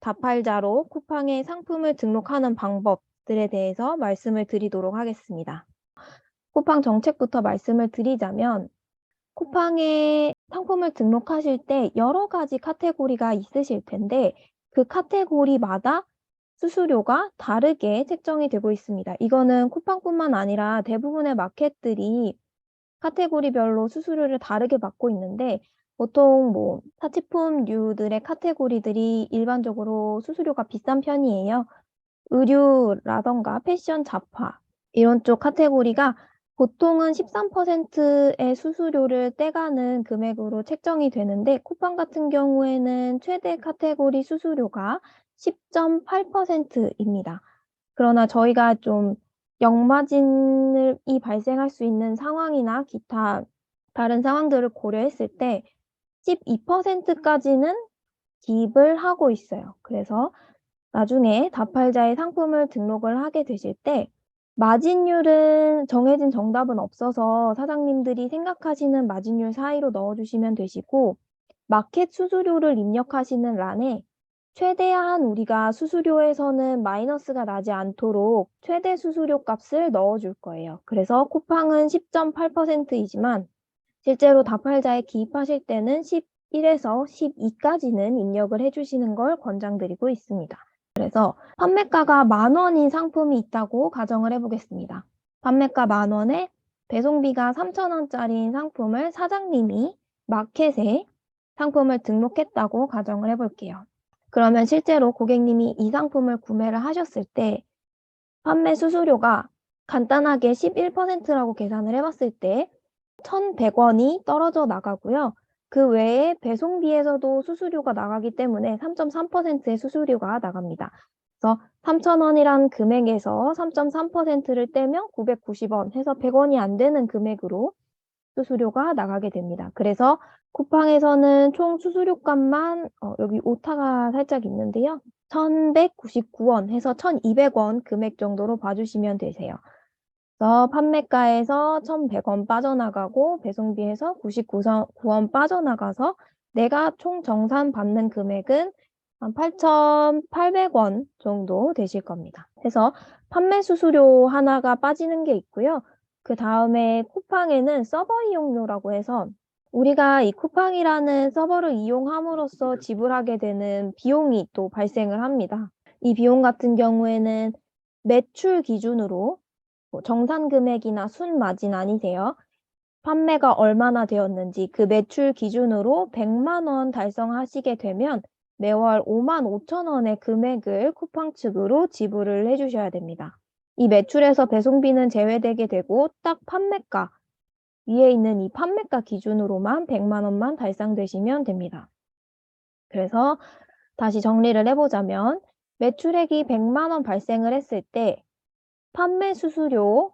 다팔자로 쿠팡에 상품을 등록하는 방법들에 대해서 말씀을 드리도록 하겠습니다. 쿠팡 정책부터 말씀을 드리자면 쿠팡에 상품을 등록하실 때 여러 가지 카테고리가 있으실 텐데 그 카테고리마다 수수료가 다르게 책정이 되고 있습니다. 이거는 쿠팡뿐만 아니라 대부분의 마켓들이 카테고리별로 수수료를 다르게 받고 있는데 보통 사치품류들의 카테고리들이 일반적으로 수수료가 비싼 편이에요. 의류라던가 패션 잡화 이런 쪽 카테고리가 보통은 13%의 수수료를 떼가는 금액으로 책정이 되는데 쿠팡 같은 경우에는 최대 카테고리 수수료가 10.8%입니다. 그러나 저희가 좀 역마진이 발생할 수 있는 상황이나 기타 다른 상황들을 고려했을 때 12%까지는 기입을 하고 있어요. 그래서 나중에 다팔자에 상품을 등록을 하게 되실 때 마진율은 정해진 정답은 없어서 사장님들이 생각하시는 마진율 사이로 넣어주시면 되시고 마켓 수수료를 입력하시는 란에 최대한 우리가 수수료에서는 마이너스가 나지 않도록 최대 수수료 값을 넣어줄 거예요. 그래서 쿠팡은 10.8%이지만 실제로 다팔자에 기입하실 때는 11에서 12까지는 입력을 해주시는 걸 권장드리고 있습니다. 그래서 판매가가 10,000원인 상품이 있다고 가정을 해보겠습니다. 판매가 10,000원에 배송비가 3,000원짜리인 상품을 사장님이 마켓에 상품을 등록했다고 가정을 해볼게요. 그러면 실제로 고객님이 이 상품을 구매를 하셨을 때 판매 수수료가 간단하게 11%라고 계산을 해봤을 때 1,100원이 떨어져 나가고요. 그 외에 배송비에서도 수수료가 나가기 때문에 3.3%의 수수료가 나갑니다. 그래서 3,000원이란 금액에서 3.3%를 떼면 990원 해서 100원이 안 되는 금액으로 수수료가 나가게 됩니다. 그래서 쿠팡에서는 총 수수료값만 여기 오타가 살짝 있는데요. 1,199원 해서 1,200원 금액 정도로 봐주시면 되세요. 그래서 판매가에서 1,100원 빠져나가고 배송비에서 99원 빠져나가서 내가 총 정산 받는 금액은 한 8,800원 정도 되실 겁니다. 그래서 판매 수수료 하나가 빠지는 게 있고요. 그 다음에 쿠팡에는 서버 이용료라고 해서 우리가 이 쿠팡이라는 서버를 이용함으로써 지불하게 되는 비용이 또 발생을 합니다. 이 비용 같은 경우에는 매출 기준으로 정산 금액이나 순 마진 아니세요. 판매가 얼마나 되었는지 그 매출 기준으로 100만 원 달성하시게 되면 매월 55,000원의 금액을 쿠팡 측으로 지불을 해주셔야 됩니다. 이 매출에서 배송비는 제외되게 되고 딱 판매가 위에 있는 이 판매가 기준으로만 100만 원만 달성되시면 됩니다. 그래서 다시 정리를 해보자면 매출액이 100만 원 발생을 했을 때 판매 수수료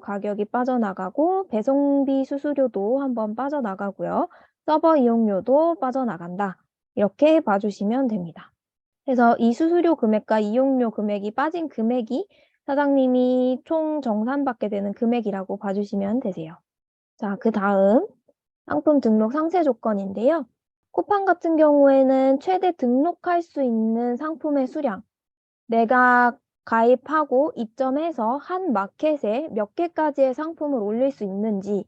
가격이 빠져나가고 배송비 수수료도 한번 빠져나가고요. 서버 이용료도 빠져나간다. 이렇게 봐주시면 됩니다. 그래서 이 수수료 금액과 이용료 금액이 빠진 금액이 사장님이 총 정산받게 되는 금액이라고 봐주시면 되세요. 자, 그 다음 상품 등록 상세 조건인데요. 쿠팡 같은 경우에는 최대 등록할 수 있는 상품의 수량, 내가 가입하고 입점해서 한 마켓에 몇 개까지의 상품을 올릴 수 있는지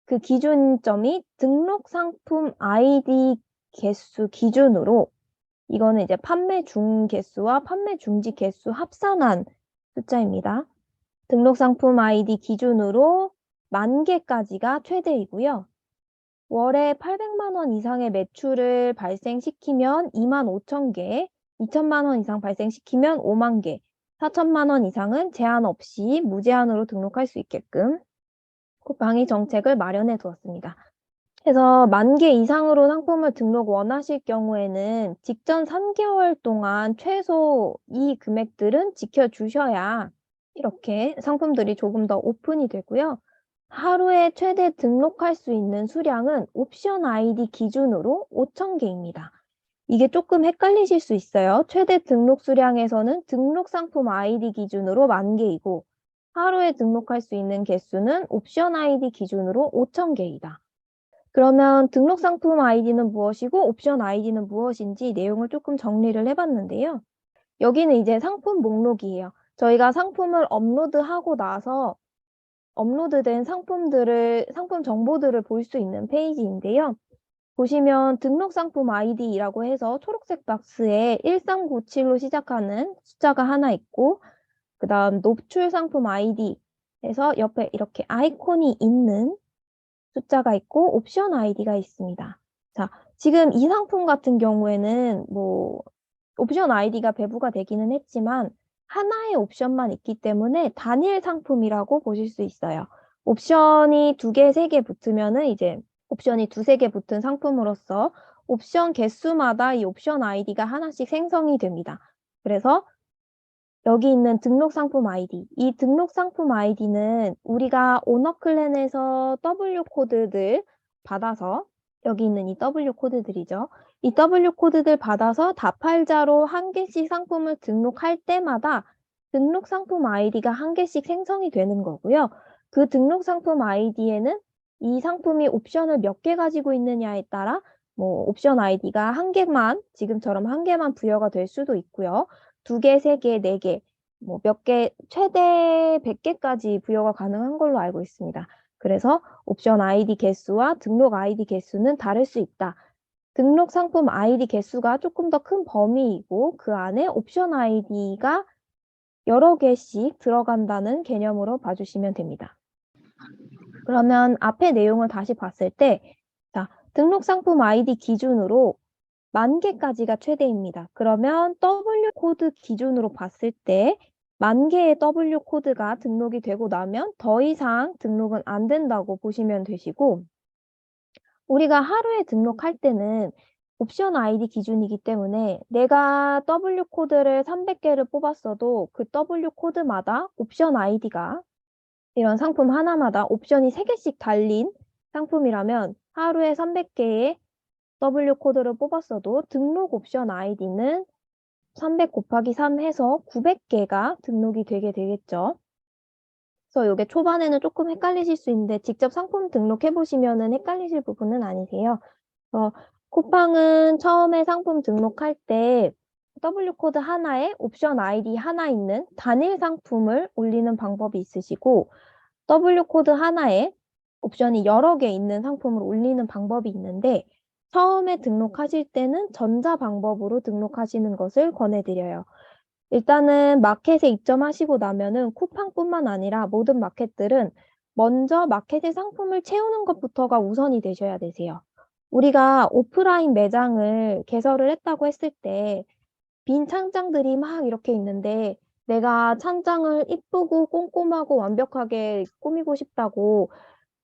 그 기준점이 등록 상품 아이디 개수 기준으로 이거는 이제 판매 중 개수와 판매 중지 개수 합산한 숫자입니다. 등록 상품 아이디 기준으로 10,000개까지가 최대이고요. 월에 800만 원 이상의 매출을 발생시키면 25,000개, 2천만 원 이상 발생시키면 5만 개, 4천만 원 이상은 제한 없이 무제한으로 등록할 수 있게끔 쿠팡이 정책을 마련해 두었습니다. 그래서 10,000개 이상으로 상품을 등록 원하실 경우에는 직전 3개월 동안 최소 이 금액들은 지켜주셔야 이렇게 상품들이 조금 더 오픈이 되고요. 하루에 최대 등록할 수 있는 수량은 옵션 아이디 기준으로 5,000개입니다. 이게 조금 헷갈리실 수 있어요. 최대 등록 수량에서는 등록 상품 아이디 기준으로 10,000개이고 하루에 등록할 수 있는 개수는 옵션 아이디 기준으로 5,000개이다. 그러면 등록 상품 아이디는 무엇이고 옵션 아이디는 무엇인지 내용을 조금 정리를 해봤는데요. 여기는 이제 상품 목록이에요. 저희가 상품을 업로드하고 나서 업로드된 상품 정보들을 볼 수 있는 페이지인데요. 보시면 등록 상품 아이디라고 해서 초록색 박스에 1397로 시작하는 숫자가 하나 있고, 그 다음 노출 상품 아이디 해서 옆에 이렇게 아이콘이 있는 숫자가 있고 옵션 아이디가 있습니다. 자, 지금 이 상품 같은 경우에는 뭐 옵션 아이디가 배부가 되기는 했지만 하나의 옵션만 있기 때문에 단일 상품이라고 보실 수 있어요. 옵션이 2개, 3개 붙으면은 이제 옵션이 2, 3개 붙은 상품으로서 옵션 개수마다 이 옵션 아이디가 하나씩 생성이 됩니다. 그래서 여기 있는 등록 상품 아이디, 이 등록 상품 아이디는 우리가 오너클랜에서 W 코드들 받아서 여기 있는 이 W 코드들이죠. 이 W 코드들 받아서 다팔자로 한 개씩 상품을 등록할 때마다 등록 상품 아이디가 한 개씩 생성이 되는 거고요. 그 등록 상품 아이디에는 이 상품이 옵션을 몇 개 가지고 있느냐에 따라 뭐 옵션 아이디가 한 개만, 지금처럼 한 개만 부여가 될 수도 있고요. 2개, 3개, 4개, 뭐 몇 개, 최대 100개까지 부여가 가능한 걸로 알고 있습니다. 그래서 옵션 아이디 개수와 등록 아이디 개수는 다를 수 있다. 등록 상품 아이디 개수가 조금 더 큰 범위이고 그 안에 옵션 아이디가 여러 개씩 들어간다는 개념으로 봐주시면 됩니다. 그러면 앞의 내용을 다시 봤을 때, 자, 등록 상품 아이디 기준으로 10,000개까지가 최대입니다. 그러면 W 코드 기준으로 봤을 때 10,000개의 W 코드가 등록이 되고 나면 더 이상 등록은 안 된다고 보시면 되시고, 우리가 하루에 등록할 때는 옵션 아이디 기준이기 때문에 내가 W 코드를 300개를 뽑았어도 그 W 코드마다 옵션 아이디가 이런 상품 하나마다 옵션이 3개씩 달린 상품이라면 하루에 300개의 W 코드를 뽑았어도 등록 옵션 아이디는 300 곱하기 3 해서 900개가 등록이 되게 되겠죠. 그래서 이게 초반에는 조금 헷갈리실 수 있는데 직접 상품 등록해 보시면은 헷갈리실 부분은 아니세요. 쿠팡은 처음에 상품 등록할 때 W 코드 하나에 옵션 아이디 하나 있는 단일 상품을 올리는 방법이 있으시고 W 코드 하나에 옵션이 여러 개 있는 상품을 올리는 방법이 있는데 처음에 등록하실 때는 전자 방법으로 등록하시는 것을 권해드려요. 일단은 마켓에 입점하시고 나면은 쿠팡뿐만 아니라 모든 마켓들은 먼저 마켓의 상품을 채우는 것부터가 우선이 되셔야 되세요. 우리가 오프라인 매장을 개설을 했다고 했을 때 빈 창장들이 막 이렇게 있는데 내가 창장을 이쁘고 꼼꼼하고 완벽하게 꾸미고 싶다고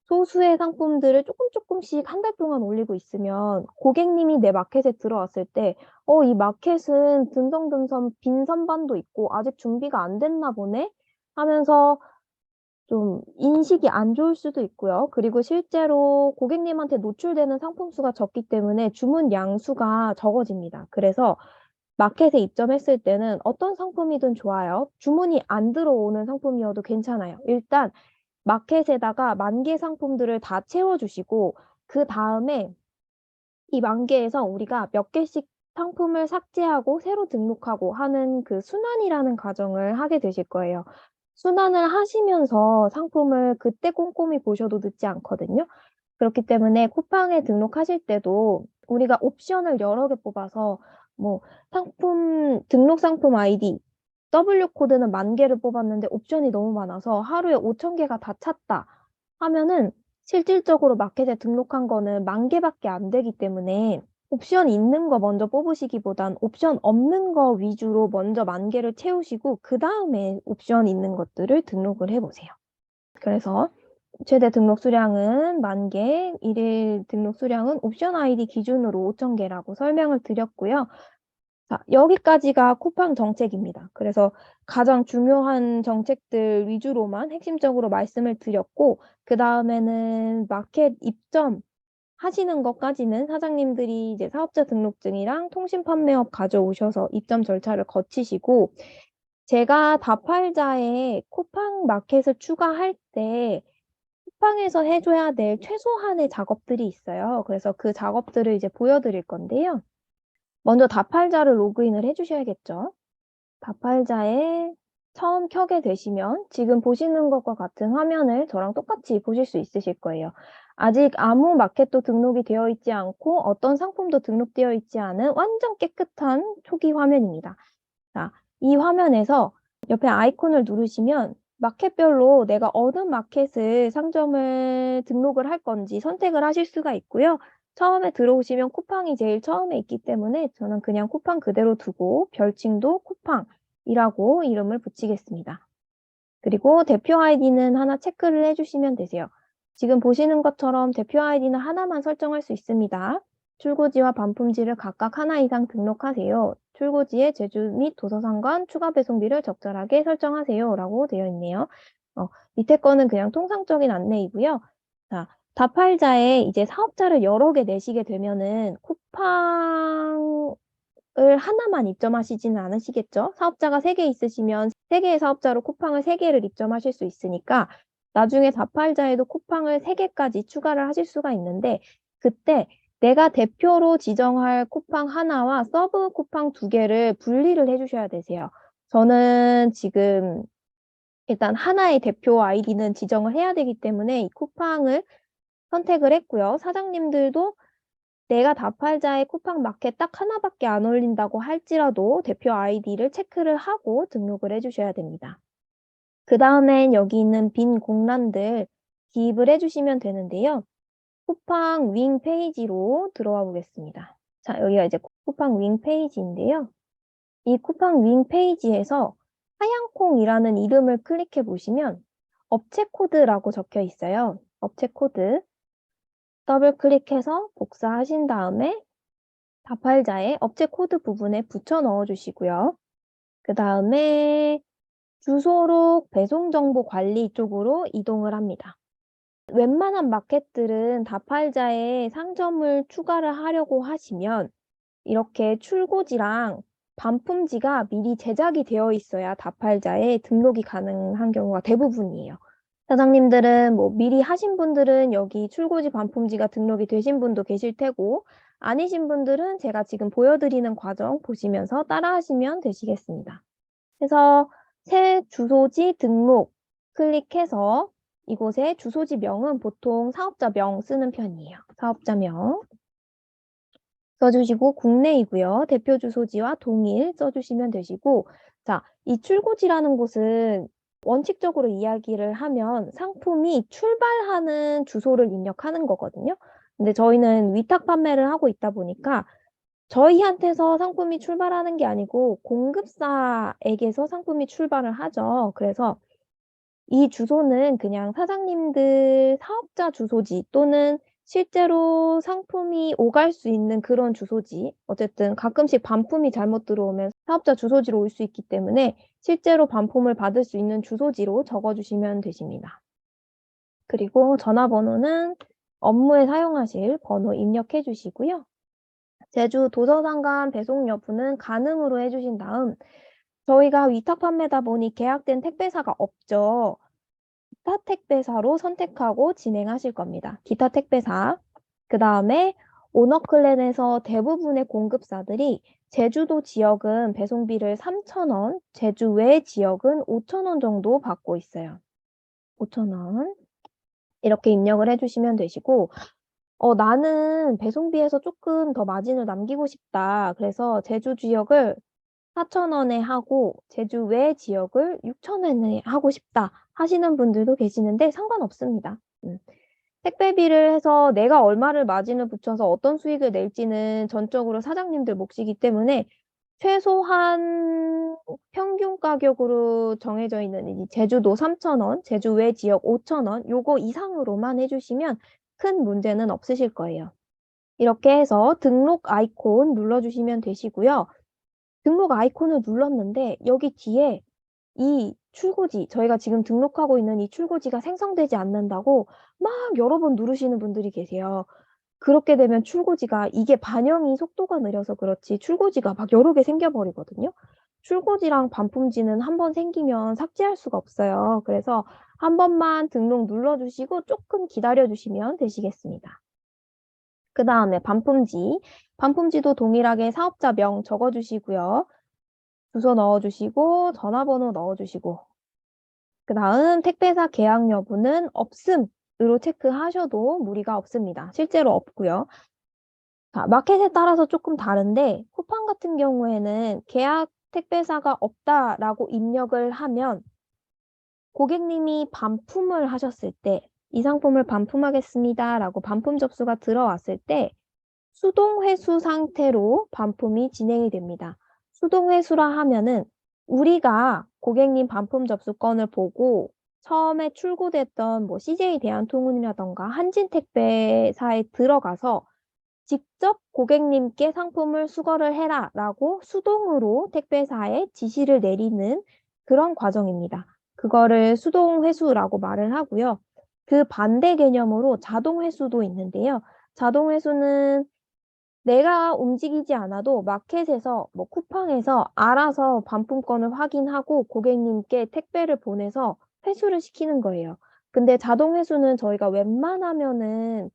소수의 상품들을 조금씩 한 달 동안 올리고 있으면 고객님이 내 마켓에 들어왔을 때 이 마켓은 듬성듬성 빈 선반도 있고 아직 준비가 안 됐나 보네 하면서 좀 인식이 안 좋을 수도 있고요. 그리고 실제로 고객님한테 노출되는 상품 수가 적기 때문에 주문 양수가 적어집니다. 그래서 마켓에 입점했을 때는 어떤 상품이든 좋아요. 주문이 안 들어오는 상품이어도 괜찮아요. 일단 마켓에다가 10,000개 상품들을 다 채워주시고 그 다음에 이 10,000개에서 우리가 몇 개씩 상품을 삭제하고 새로 등록하고 하는 그 순환이라는 과정을 하게 되실 거예요. 순환을 하시면서 상품을 그때 꼼꼼히 보셔도 늦지 않거든요. 그렇기 때문에 쿠팡에 등록하실 때도 우리가 옵션을 여러 개 뽑아서 뭐 등록 상품 아이디 W 코드는 10,000개를 뽑았는데 옵션이 너무 많아서 하루에 5,000개가 다 찼다 하면은 실질적으로 마켓에 등록한 거는 10,000개밖에 안 되기 때문에 옵션 있는 거 먼저 뽑으시기보단 옵션 없는 거 위주로 먼저 10,000개를 채우시고 그 다음에 옵션 있는 것들을 등록을 해보세요. 그래서 최대 등록 수량은 10,000개, 일일 등록 수량은 옵션 아이디 기준으로 5,000개라고 설명을 드렸고요. 자, 여기까지가 쿠팡 정책입니다. 그래서 가장 중요한 정책들 위주로만 핵심적으로 말씀을 드렸고, 그 다음에는 마켓 입점 하시는 것까지는 사장님들이 이제 사업자 등록증이랑 통신 판매업 가져오셔서 입점 절차를 거치시고, 제가 다팔자에 쿠팡 마켓을 추가할 때 쿠팡에서 해줘야 될 최소한의 작업들이 있어요. 그래서 그 작업들을 이제 보여드릴 건데요. 먼저 다팔자를 로그인을 해주셔야겠죠. 다팔자에 처음 켜게 되시면 지금 보시는 것과 같은 화면을 저랑 똑같이 보실 수 있으실 거예요. 아직 아무 마켓도 등록이 되어 있지 않고 어떤 상품도 등록되어 있지 않은 완전 깨끗한 초기 화면입니다. 자, 이 화면에서 옆에 아이콘을 누르시면 마켓별로 내가 어느 마켓을 상점을 등록을 할 건지 선택을 하실 수가 있고요. 처음에 들어오시면 쿠팡이 제일 처음에 있기 때문에 저는 그냥 쿠팡 그대로 두고 별칭도 쿠팡이라고 이름을 붙이겠습니다. 그리고 대표 아이디는 하나 체크를 해주시면 되세요. 지금 보시는 것처럼 대표 아이디는 하나만 설정할 수 있습니다. 출고지와 반품지를 각각 하나 이상 등록하세요. 출고지에 제주 및 도서상관 추가 배송비를 적절하게 설정하세요. 라고 되어 있네요. 밑에 거는 그냥 통상적인 안내이고요. 자, 다팔자에 이제 사업자를 여러 개 내시게 되면은 쿠팡을 하나만 입점하시지는 않으시겠죠? 사업자가 3개 있으시면 3개의 사업자로 쿠팡을 3개를 입점하실 수 있으니까 나중에 다팔자에도 쿠팡을 3개까지 추가를 하실 수가 있는데 그때 내가 대표로 지정할 쿠팡 하나와 서브 쿠팡 2개를 분리를 해주셔야 되세요. 저는 지금 일단 하나의 대표 아이디는 지정을 해야 되기 때문에 이 쿠팡을 선택을 했고요. 사장님들도 내가 다팔자에 쿠팡 마켓 딱 하나밖에 안 올린다고 할지라도 대표 아이디를 체크를 하고 등록을 해주셔야 됩니다. 그 다음엔 여기 있는 빈 공란들 기입을 해주시면 되는데요. 쿠팡 윙 페이지로 들어와 보겠습니다. 자, 여기가 이제 쿠팡 윙 페이지인데요. 이 쿠팡 윙 페이지에서 하얀콩이라는 이름을 클릭해 보시면 업체 코드라고 적혀 있어요. 업체 코드. 더블 클릭해서 복사하신 다음에 다팔자에 업체 코드 부분에 붙여 넣어 주시고요. 그 다음에 주소록 배송정보 관리 쪽으로 이동을 합니다. 웬만한 마켓들은 다팔자에 상점을 추가를 하려고 하시면 이렇게 출고지랑 반품지가 미리 제작이 되어 있어야 다팔자에 등록이 가능한 경우가 대부분이에요. 사장님들은 뭐 미리 하신 분들은 여기 출고지 반품지가 등록이 되신 분도 계실 테고 아니신 분들은 제가 지금 보여드리는 과정 보시면서 따라하시면 되시겠습니다. 그래서 새 주소지 등록 클릭해서 이곳에 주소지명은 보통 사업자명 쓰는 편이에요. 사업자명 써주시고 국내이고요. 대표 주소지와 동일 써주시면 되시고 자, 이 출고지라는 곳은 원칙적으로 이야기를 하면 상품이 출발하는 주소를 입력하는 거거든요. 근데 저희는 위탁 판매를 하고 있다 보니까 저희한테서 상품이 출발하는 게 아니고 공급사에게서 상품이 출발을 하죠. 그래서 이 주소는 그냥 사장님들 사업자 주소지 또는 실제로 상품이 오갈 수 있는 그런 주소지. 어쨌든 가끔씩 반품이 잘못 들어오면 사업자 주소지로 올 수 있기 때문에 실제로 반품을 받을 수 있는 주소지로 적어주시면 되십니다. 그리고 전화번호는 업무에 사용하실 번호 입력해 주시고요. 제주 도서상관 배송 여부는 가능으로 해주신 다음 저희가 위탁 판매다 보니 계약된 택배사가 없죠. 기타 택배사로 선택하고 진행하실 겁니다. 기타 택배사. 그 다음에 오너클랜에서 대부분의 공급사들이 제주도 지역은 배송비를 3,000원, 제주 외 지역은 5,000원 정도 받고 있어요. 5,000원. 이렇게 입력을 해주시면 되시고 나는 배송비에서 조금 더 마진을 남기고 싶다. 그래서 제주 지역을 4,000원에 하고 제주 외 지역을 6,000원에 하고 싶다 하시는 분들도 계시는데 상관없습니다. 택배비를 해서 내가 얼마를 마진을 붙여서 어떤 수익을 낼지는 전적으로 사장님들 몫이기 때문에 최소한 평균 가격으로 정해져 있는 이 제주도 3,000원, 제주 외 지역 5,000원 요거 이상으로만 해주시면 큰 문제는 없으실 거예요. 이렇게 해서 등록 아이콘 눌러주시면 되시고요. 등록 아이콘을 눌렀는데 여기 뒤에 이 출고지, 저희가 지금 등록하고 있는 이 출고지가 생성되지 않는다고 막 여러 번 누르시는 분들이 계세요. 그렇게 되면 출고지가 이게 반영이 속도가 느려서 그렇지 출고지가 막 여러 개 생겨버리거든요. 출고지랑 반품지는 한 번 생기면 삭제할 수가 없어요. 그래서 한 번만 등록 눌러주시고 조금 기다려주시면 되시겠습니다. 그 다음에 반품지. 반품지도 동일하게 사업자명 적어주시고요. 주소 넣어주시고 전화번호 넣어주시고 그 다음 택배사 계약 여부는 없음으로 체크하셔도 무리가 없습니다. 실제로 없고요. 자, 마켓에 따라서 조금 다른데 쿠팡 같은 경우에는 계약 택배사가 없다라고 입력을 하면 고객님이 반품을 하셨을 때 이 상품을 반품하겠습니다 라고 반품 접수가 들어왔을 때 수동 회수 상태로 반품이 진행이 됩니다. 수동 회수라 하면은 우리가 고객님 반품 접수건을 보고 처음에 출고됐던 뭐 CJ 대한통운이라던가 한진택배사에 들어가서 직접 고객님께 상품을 수거를 해라 라고 수동으로 택배사에 지시를 내리는 그런 과정입니다. 그거를 수동 회수라고 말을 하고요. 그 반대 개념으로 자동 회수도 있는데요. 자동 회수는 내가 움직이지 않아도 마켓에서 뭐 쿠팡에서 알아서 반품건을 확인하고 고객님께 택배를 보내서 회수를 시키는 거예요. 근데 자동 회수는 저희가 웬만하면은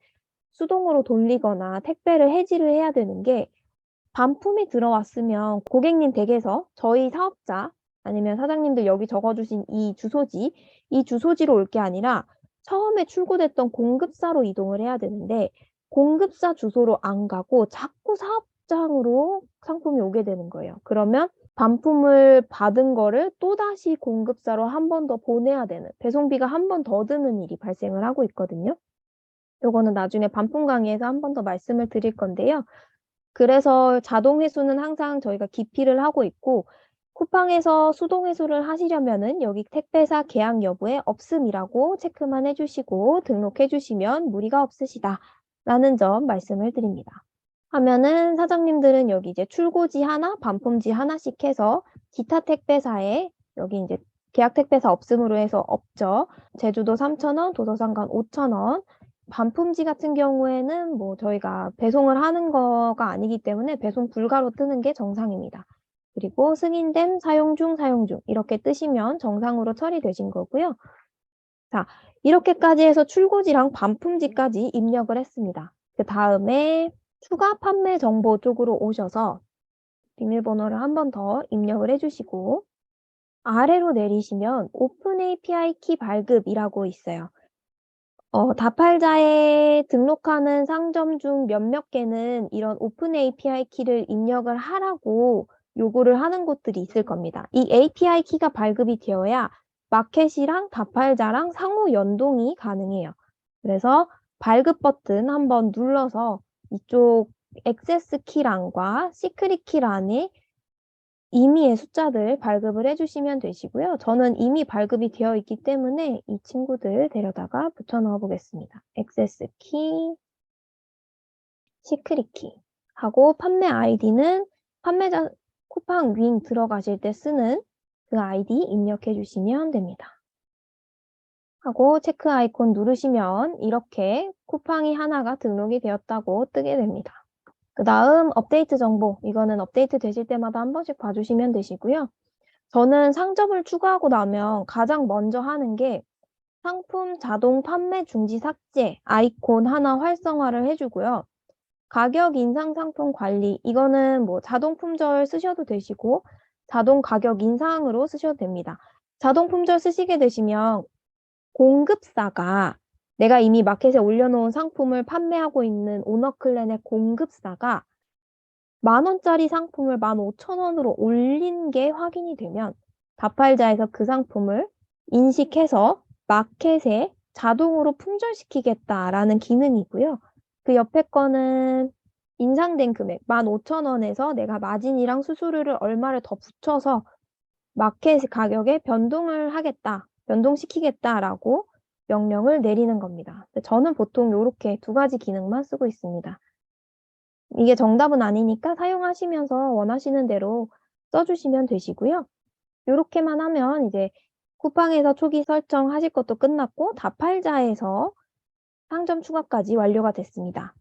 수동으로 돌리거나 택배를 해지를 해야 되는 게 반품이 들어왔으면 고객님 댁에서 저희 사업자 아니면 사장님들 여기 적어주신 이 주소지로 올 게 아니라 처음에 출고됐던 공급사로 이동을 해야 되는데 공급사 주소로 안 가고 자꾸 사업장으로 상품이 오게 되는 거예요. 그러면 반품을 받은 거를 또다시 공급사로 한 번 더 보내야 되는 배송비가 한 번 더 드는 일이 발생을 하고 있거든요. 요거는 나중에 반품 강의에서 한 번 더 말씀을 드릴 건데요. 그래서 자동 회수는 항상 저희가 기피를 하고 있고 쿠팡에서 수동 회수를 하시려면은 여기 택배사 계약 여부에 없음이라고 체크만 해주시고 등록해 주시면 무리가 없으시다 라는 점 말씀을 드립니다. 하면은 사장님들은 여기 이제 출고지 하나, 반품지 하나씩 해서 기타 택배사에 여기 이제 계약 택배사 없음으로 해서 없죠. 제주도 3,000원, 도서상관 5,000원, 반품지 같은 경우에는 뭐 저희가 배송을 하는 거가 아니기 때문에 배송 불가로 뜨는 게 정상입니다. 그리고 승인됨, 사용 중 이렇게 뜨시면 정상으로 처리되신 거고요. 자, 이렇게까지 해서 출고지랑 반품지까지 입력을 했습니다. 그 다음에 추가 판매 정보 쪽으로 오셔서 비밀번호를 한 번 더 입력을 해주시고 아래로 내리시면 오픈 API 키 발급이라고 있어요. 다팔자에 등록하는 상점 중 몇몇 개는 이런 오픈 API 키를 입력을 하라고 요구를 하는 곳들이 있을 겁니다. 이 API 키가 발급이 되어야 마켓이랑 다팔자랑 상호 연동이 가능해요. 그래서 발급 버튼 한번 눌러서 이쪽 액세스 키란과 시크릿 키란에 임의의 숫자들 발급을 해주시면 되시고요. 저는 이미 발급이 되어 있기 때문에 이 친구들 데려다가 붙여 넣어 보겠습니다. 액세스 키, 시크릿 키 하고 판매 아이디는 판매자 쿠팡 윙 들어가실 때 쓰는 그 아이디 입력해 주시면 됩니다. 하고 체크 아이콘 누르시면 이렇게 쿠팡이 하나가 등록이 되었다고 뜨게 됩니다. 그 다음 업데이트 정보, 이거는 업데이트 되실 때마다 한 번씩 봐주시면 되시고요. 저는 상점을 추가하고 나면 가장 먼저 하는 게 상품 자동 판매 중지 삭제 아이콘 하나 활성화를 해주고요. 가격 인상 상품 관리, 이거는 뭐 자동 품절 쓰셔도 되시고 자동 가격 인상으로 쓰셔도 됩니다. 자동 품절 쓰시게 되시면 공급사가 내가 이미 마켓에 올려놓은 상품을 판매하고 있는 오너클랜의 공급사가 10,000원짜리 상품을 15,000원으로 올린 게 확인이 되면 다팔자에서 그 상품을 인식해서 마켓에 자동으로 품절시키겠다라는 기능이고요. 그 옆에 거는 인상된 금액 15,000원에서 내가 마진이랑 수수료를 얼마를 더 붙여서 마켓 가격에 변동을 하겠다, 변동시키겠다라고 명령을 내리는 겁니다. 저는 보통 이렇게 두 가지 기능만 쓰고 있습니다. 이게 정답은 아니니까 사용하시면서 원하시는 대로 써주시면 되시고요. 이렇게만 하면 이제 쿠팡에서 초기 설정하실 것도 끝났고 다팔자에서 상점 추가까지 완료가 됐습니다.